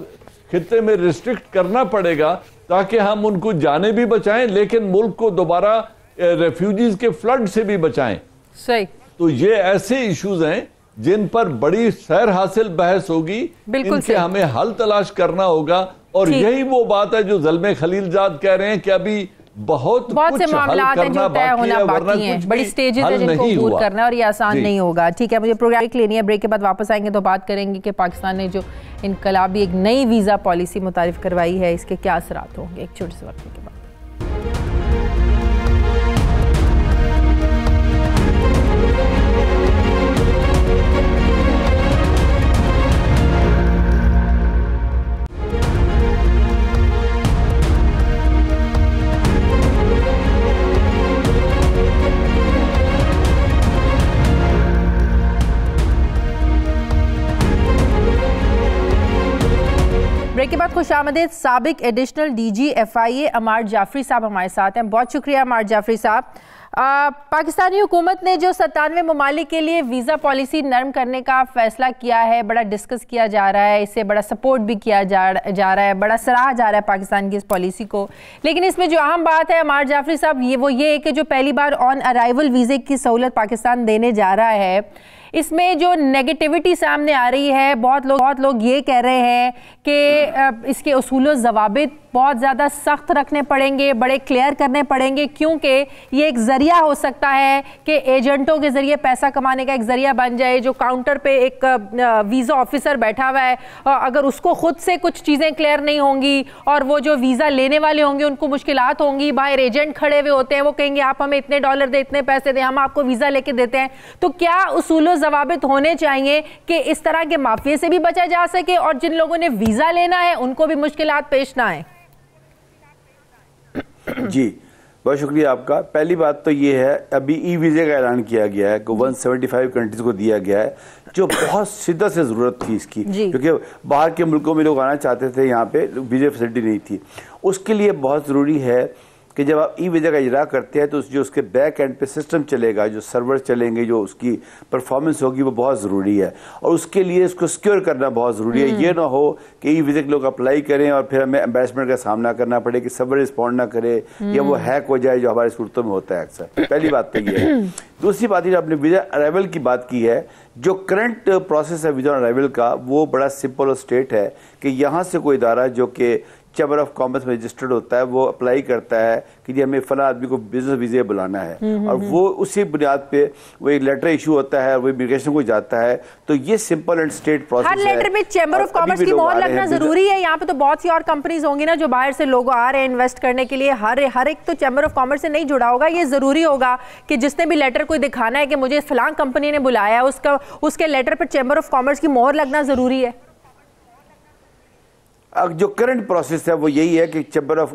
E: खित्ते में रिस्ट्रिक्ट करना पड़ेगा ताकि हम उनको जाने भी बचाएं लेकिन मुल्क को दोबारा रेफ्यूजीज के फ्लड से भी बचाएं।
A: सही।
E: तो ये ऐसे इश्यूज हैं जिन पर बड़ी सैर हासिल बहस होगी, इनके हमें हल तलाश करना होगा। और यही वो बात है जो ज़ल्मे खलीलजाद कह रहे हैं कि अभी बहुत
A: से मामलात हैं जो तय होना बाकी हैं, बड़ी स्टेजेस हैं जिनको दूर करना है और ये आसान नहीं होगा। ठीक है, मुझे प्रोग्राम ब्रेक लेनी है, ब्रेक के बाद वापस आएंगे तो बात करेंगे कि पाकिस्तान ने जो इनकलाबी एक नई वीज़ा पॉलिसी मुतारिफ करवाई है, इसके क्या असरात होंगे। एक छोटे से वक्त के बाद ब्रेक के बाद खुशामदीद। साबिक एडिशनल डीजी FIA अमार जाफरी साहब हमारे साथ हैं। बहुत शुक्रिया अमार जाफरी साहब। पाकिस्तानी हुकूमत ने जो 97 ममालिक के लिए वीज़ा पॉलिसी नरम करने का फ़ैसला किया है, बड़ा डिस्कस किया जा रहा है, इससे बड़ा सपोर्ट भी किया जा रहा है, बड़ा सराहा जा रहा है पाकिस्तान की इस पॉलिसी को। लेकिन इसमें जो अहम बात है अमार जाफरी साहब, ये है कि जो पहली बार ऑन अराइवल वीज़े की सहूलत पाकिस्तान देने जा रहा है, इसमें जो नेगेटिविटी सामने आ रही है, बहुत लोग ये कह रहे हैं कि इसके उसूल व ज़वाबित बहुत ज़्यादा सख्त रखने पड़ेंगे, बड़े क्लियर करने पड़ेंगे, क्योंकि ये एक ज़रिया हो सकता है कि एजेंटों के ज़रिए पैसा कमाने का एक ज़रिया बन जाए। जो काउंटर पे एक वीज़ा ऑफिसर बैठा हुआ है, अगर उसको खुद से कुछ चीज़ें क्लियर नहीं होंगी और वो जो वीज़ा लेने वाले होंगे उनको मुश्किलात होंगी, बाहर एजेंट खड़े हुए होते हैं, वो कहेंगे आप हमें इतने डॉलर दे, इतने पैसे दें, हम आपको वीज़ा लेके देते हैं। तो क्या उसूल व ज़वाबित होने चाहिए कि इस तरह के माफिया से भी बचा जा सके और जिन लोगों ने वीज़ा लेना है उनको भी मुश्किलात पेश ना आए?
F: जी बहुत शुक्रिया आपका। पहली बात तो ये है, अभी ई वीज़े का ऐलान किया गया है कि 175 कंट्रीज को दिया गया है, जो बहुत शिद्दत से ज़रूरत थी इसकी, क्योंकि बाहर के मुल्कों में लोग आना चाहते थे, यहाँ पे वीज़ा फैसिलिटी नहीं थी। उसके लिए बहुत ज़रूरी है कि जब आप ई वीज़ा का इजरा करते हैं तो जो उसके बैक एंड पे सिस्टम चलेगा, जो सर्वर चलेंगे, जो उसकी परफॉर्मेंस होगी, वो बहुत ज़रूरी है। और उसके लिए इसको सिक्योर करना बहुत ज़रूरी है। ये ना हो कि ई वीज़ा के लोग अप्लाई करें और फिर हमें एम्बेरसमेंट का सामना करना पड़े कि सर्वर रिस्पॉन्ड ना करे या वो हैक हो जाए, जो हमारी सूरतों में होता है अक्सर। पहली बात तो ये है। दूसरी बात, ये आपने वीज़ा अराइवल की बात की है, जो करंट प्रोसेस है वीज़ा अराइवल का, वो बड़ा सिंपल और स्ट्रेट है कि यहाँ से कोई इदारा जो कि चैम्बर ऑफ कॉमर्स में रजिस्टर्ड होता है, वो अप्लाई करता है कि जी हमें फला आदमी को बिजनेस वीज़े बुलाना है, और वो उसी बुनियाद पे वो एक लेटर इशू होता है, वो इमिग्रेशन को जाता है। तो ये सिंपल एंड स्ट्रेट प्रोसेस है।
A: हर लेटर में चैम्बर ऑफ कॉमर्स की मोहर लगना जरूरी है। यहाँ पे तो बहुत सी और कंपनीज होंगी ना जो बाहर से लोग आ रहे हैं इन्वेस्ट करने के लिए, हर एक तो चैम्बर ऑफ कॉमर्स से नहीं जुड़ा होगा। ये जरूरी होगा कि जिसने भी लेटर कोई दिखाना है कि मुझे फलां कंपनी ने बुलाया, उसके लेटर पर चैम्बर ऑफ कॉमर्स की मोहर लगना जरूरी है।
F: जो करंट प्रोसेस है वो यही है कि चैम्बर ऑफ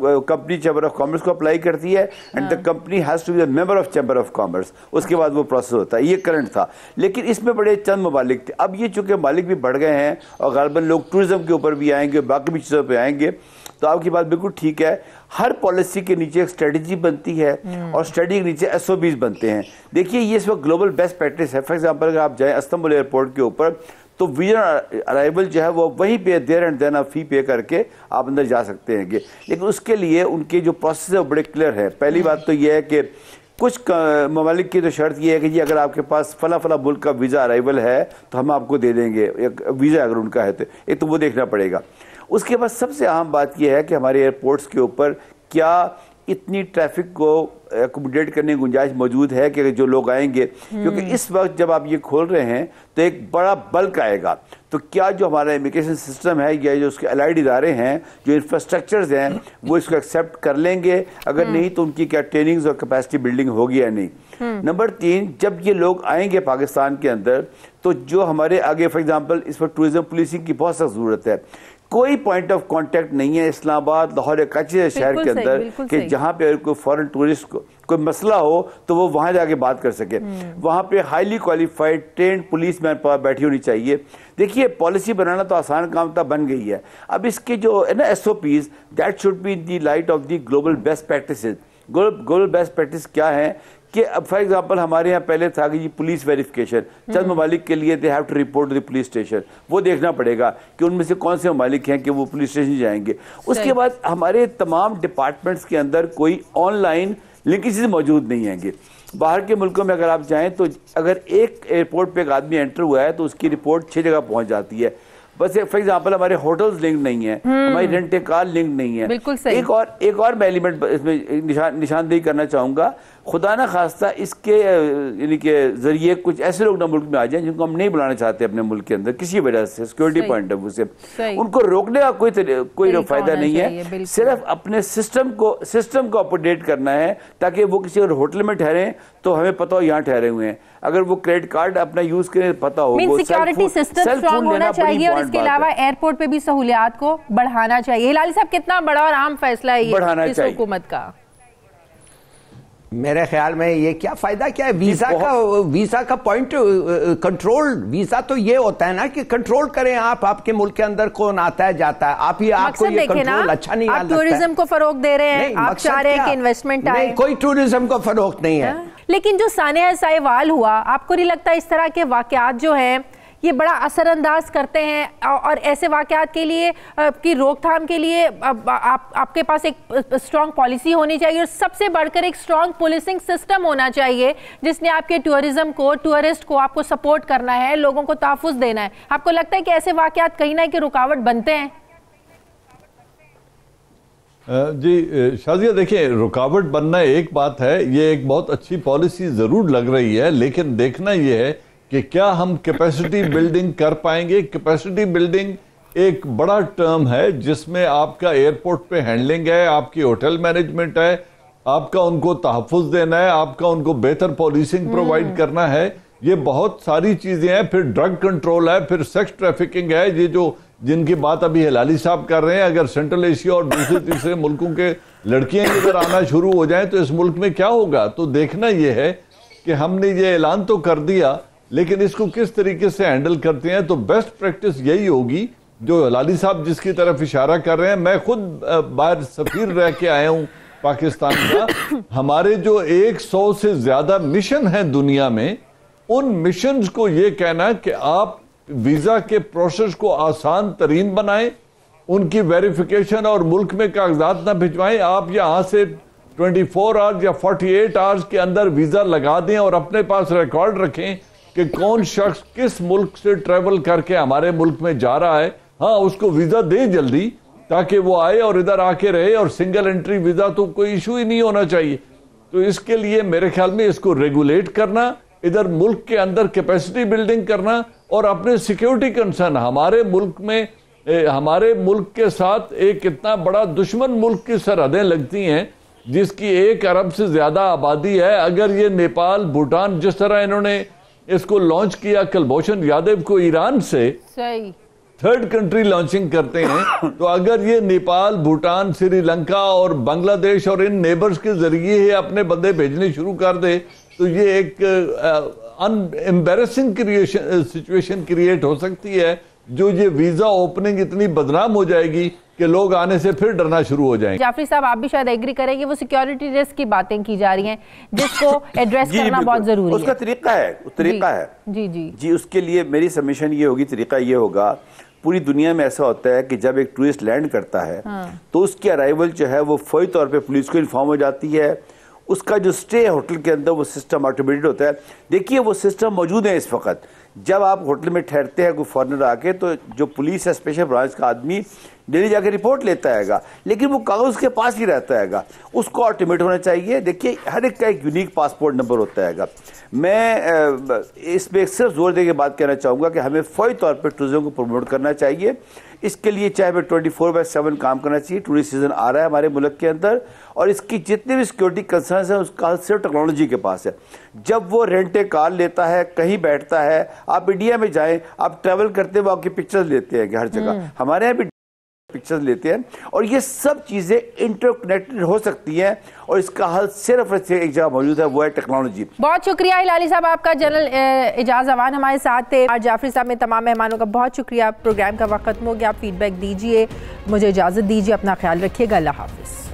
F: कॉमर्स को अप्लाई करती है and the company has to be a member of chamber of commerce, उसके बाद वो प्रोसेस होता है। ये करंट था, लेकिन इसमें बड़े चंद ममालिक थे। अब ये चूंकि मालिक भी बढ़ गए हैं और गालिबन लोग टूरिज्म के ऊपर भी आएंगे, बाकी भी चीज़ों पर आएंगे, तो आपकी बात बिल्कुल ठीक है। हर पॉलिसी के नीचे एक स्ट्रेटजी बनती है और स्ट्रेटजी के नीचे SOPs बनते हैं। देखिए ये इस वक्त ग्लोबल बेस्ट प्रैक्टिस है। फॉर एग्जाम्पल अगर आप जाएँ इस्तांबुल एयरपोर्ट के ऊपर, तो वीज़ा अराइवल जो है वो वहीं पे देयर एंड देन आप फी पे करके आप अंदर जा सकते हैं। लेकिन उसके लिए उनके जो प्रोसेस है वो बड़े क्लियर है। पहली बात तो ये है कि कुछ ममालिक की तो शर्त ये है कि जी अगर आपके पास फला मुल्क का वीज़ा अराइवल है तो हम आपको दे देंगे, एक वीज़ा अगर उनका है तो एक तो वो देखना पड़ेगा। उसके बाद सबसे अहम बात यह है कि हमारे एयरपोर्ट्स के ऊपर क्या इतनी ट्रैफिक को एकोमोडेट करने की गुंजाइश मौजूद है कि जो लोग आएंगे, क्योंकि इस वक्त जब आप ये खोल रहे हैं तो एक बड़ा बल्क आएगा, तो क्या जो हमारा इमिग्रेशन सिस्टम है या जो उसके अलाइड इदारे हैं, जो इंफ्रास्ट्रक्चर्स हैं, वो इसको एक्सेप्ट कर लेंगे? अगर नहीं तो उनकी क्या ट्रेनिंग्स और कैपेसिटी बिल्डिंग होगी या नहीं। नंबर 3, जब ये लोग आएंगे पाकिस्तान के अंदर, तो जो हमारे आगे फॉर एग्जाम्पल इस पर टूरिज्म पुलिसिंग की बहुत सख्त जरूरत है। कोई पॉइंट ऑफ कांटेक्ट नहीं है इस्लामाबाद, लाहौर, कराची शहर के अंदर कि जहां पे कोई फॉरेन टूरिस्ट को कोई मसला हो तो वो वहां जाके बात कर सके। वहां पे highly qualified trend police man बैठी होनी चाहिए। देखिए पॉलिसी बनाना तो आसान काम था, बन गई है। अब इसके जो है ना SOPs, that should be in the light of the global best practices. Global best practice क्या है कि अब फॉर एग्जाम्पल हमारे यहाँ पहले था कि पुलिस वेरिफिकेशन, चंद ममालिक के लिए they have to report to the police station, वो देखना पड़ेगा कि उनमें से कौन से ममालिक हैं कि वो पुलिस स्टेशन जाएंगे। उसके बाद हमारे तमाम डिपार्टमेंट्स के अंदर कोई ऑनलाइन लिंकेजेस मौजूद नहीं हैंगे। बाहर के मुल्कों में अगर आप जाएं तो अगर एक एयरपोर्ट पे एक आदमी एंटर हुआ है तो उसकी रिपोर्ट 6 जगह पहुंच जाती है। बस फॉर एग्जांपल हमारे होटल्स लिंक नहीं है, हमारी रेंट ए कार लिंक नहीं है।
A: बिल्कुल सही।
F: एक और मैं एलिमेंट इसमें निशानदेही करना चाहूंगा, खुदा ना खास्ता इसके यानी कि जरिए कुछ ऐसे लोग ना मुल्क में आ जाएं जिनको हम नहीं बुलाना चाहते अपने मुल्क के अंदर किसी वजह से, सिक्योरिटी पॉइंट ऑफ व्यू से, उनको रोकने का कोई फायदा नहीं है। सिर्फ अपने सिस्टम को अपडेट करना है ताकि वो किसी और होटल में ठहरें तो हमें पता हो यहाँ ठहरे हुए हैं। अगर वो क्रेडिट कार्ड अपना यूज करें पता हो,
A: सिक्योरिटी सिस्टम स्ट्रांग होना चाहिए और इसके अलावा एयरपोर्ट पे भी सहूलियात को बढ़ाना चाहिए। हिलाली साहब, कितना बड़ा और अहम फैसला है ये इस हुकूमत का?
D: मेरे ख्याल में ये क्या फायदा क्या है वीजा का पॉइंट कंट्रोल। वीजा तो ये होता है ना कि कंट्रोल करें आप, आपके मुल्क के अंदर कौन आता है जाता है, आपको ये कंट्रोल अच्छा नहीं लगता।
A: आप टूरिज्म को फरोग दे रहे हैं, आप चाह रहे हैं कि इन्वेस्टमेंट आए।
D: कोई टूरिज्म को फरोग नहीं है।
A: लेकिन जो सानिया साहिवाल हुआ, आपको नहीं लगता इस तरह के वाकयात जो हैं ये बड़ा असरअंदाज करते हैं और ऐसे वाकयात के लिए की रोकथाम के लिए आपके पास एक स्ट्रॉन्ग पॉलिसी होनी चाहिए और सबसे बढ़कर एक स्ट्रॉन्ग पुलिसिंग सिस्टम होना चाहिए जिसने आपके टूरिज्म को, टूरिस्ट को आपको सपोर्ट करना है, लोगों को तहफ़्फ़ुज़ देना है। आपको लगता है कि ऐसे वाकयात कहीं ना कहीं रुकावट बनते हैं?
E: जी शाजिया, देखिए रुकावट बनना एक बात है, ये एक बहुत अच्छी पॉलिसी ज़रूर लग रही है, लेकिन देखना ये है कि क्या हम कैपेसिटी बिल्डिंग कर पाएंगे। कैपेसिटी बिल्डिंग एक बड़ा टर्म है जिसमें आपका एयरपोर्ट पे हैंडलिंग है, आपकी होटल मैनेजमेंट है, आपका उनको तहफ़्फ़ुज़ देना है, आपका उनको बेहतर पॉलिसिंग प्रोवाइड करना है, ये बहुत सारी चीज़ें हैं। फिर ड्रग कंट्रोल है, फिर सेक्स ट्रैफिकिंग है, ये जो जिनकी बात अभी हिलाली साहब कर रहे हैं। अगर सेंट्रल एशिया और दूसरे तीसरे मुल्कों के लड़कियां इधर आना शुरू हो जाएं तो इस मुल्क में क्या होगा। तो देखना यह है कि हमने ये ऐलान तो कर दिया, लेकिन इसको किस तरीके से हैंडल करते हैं। तो बेस्ट प्रैक्टिस यही होगी जो हिलाली साहब जिसकी तरफ इशारा कर रहे हैं। मैं खुद बाहर सफीर रह के आया हूं पाकिस्तान का। हमारे जो 100 से ज्यादा मिशन हैं दुनिया में, उन मिशंस को ये कहना कि आप वीजा के प्रोसेस को आसान तरीन बनाएं, उनकी वेरिफिकेशन और मुल्क में कागजात ना भिजवाएं, आप यहां से 24 आवर्स या 48 आवर्स के अंदर वीजा लगा दें और अपने पास रिकॉर्ड रखें कि कौन शख्स किस मुल्क से ट्रेवल करके हमारे मुल्क में जा रहा है। हाँ, उसको वीजा दें जल्दी ताकि वो आए और इधर आके रहे, और सिंगल एंट्री वीजा तो कोई इशू ही नहीं होना चाहिए। तो इसके लिए मेरे ख्याल में इसको रेगुलेट करना, इधर मुल्क के अंदर कैपेसिटी बिल्डिंग करना और अपने सिक्योरिटी कंसर्न, हमारे मुल्क में हमारे मुल्क के साथ एक इतना बड़ा दुश्मन मुल्क की सरहदें लगती हैं जिसकी 1 अरब से ज्यादा आबादी है। अगर ये नेपाल, भूटान, जिस तरह इन्होंने इसको लॉन्च किया कुलभूषण यादव को ईरान से थर्ड कंट्री लॉन्चिंग करते हैं, तो अगर ये नेपाल, भूटान, श्रीलंका और बांग्लादेश और इन नेबर्स के जरिए ही अपने बंदे भेजने शुरू कर दे तो ये एक एम्बैरेसिंग सिचुएशन क्रिएट हो सकती है, जो ये वीजा ओपनिंग इतनी बदनाम हो जाएगी कि लोग आने से फिर डरना शुरू हो जाएंगे।
A: जाफरी साहब, आप भी शायद एग्री करेंगे, वो सिक्योरिटी रिस्क की बातें की जा रही हैं जिसको एड्रेस करना बहुत जरूरी है।
F: उसका तरीका है जी। उसके लिए मेरी सबमिशन ये होगी, तरीका ये होगा, पूरी दुनिया में ऐसा होता है कि जब एक टूरिस्ट लैंड करता है तो उसकी अराइवल जो है वो फौरी तौर पे पुलिस को इन्फॉर्म हो जाती है। उसका जो स्टे होटल के अंदर वो सिस्टम ऑटोमेटेड होता है। देखिए वो सिस्टम मौजूद है इस वक्त। जब आप होटल में ठहरते हैं कोई फॉरेनर आके, तो जो पुलिस है, स्पेशल ब्रांच का आदमी डेली जाके रिपोर्ट लेता हैगा, लेकिन वो कागज उसके पास ही रहता हैगा, उसको ऑटोमेट होना चाहिए। देखिए हर एक का एक यूनिक पासपोर्ट नंबर होता हैगा। मैं इसमें सिर्फ जोर देकर बात कहना चाहूँगा कि हमें फौरी तौर पर टूरिज्म को प्रमोट करना चाहिए। इसके लिए चाहे मैं 24/7 काम करना चाहिए। टूरिस्ट सीजन आ रहा है हमारे मुल्क के अंदर और इसकी जितने भी सिक्योरिटी कंसर्न्स हैं उसका सिर्फ टेक्नोलॉजी के पास है। जब वो रेंट ए कार लेता है, कहीं बैठता है, आप इंडिया में जाएं, आप ट्रैवल करते हुए आपकी पिक्चर्स लेते हैं हर जगह, हमारे यहाँ भी पिक्चर्स लेते हैं, और ये सब चीजें इंटरकनेक्टेड हो सकती हैं और इसका हल सिर्फ एक जगह मौजूद है, वो है टेक्नोलॉजी।
A: बहुत शुक्रिया हिलाली साहब, आपका जनरल एजाज अवान हमारे साथ थे। और जाफरी साहब में तमाम मेहमानों का बहुत शुक्रिया। प्रोग्राम का वक्त खत्म हो गया, आप फीडबैक दीजिए, मुझे इजाजत दीजिए, अपना ख्याल रखिएगा, अल्लाह हाफिज।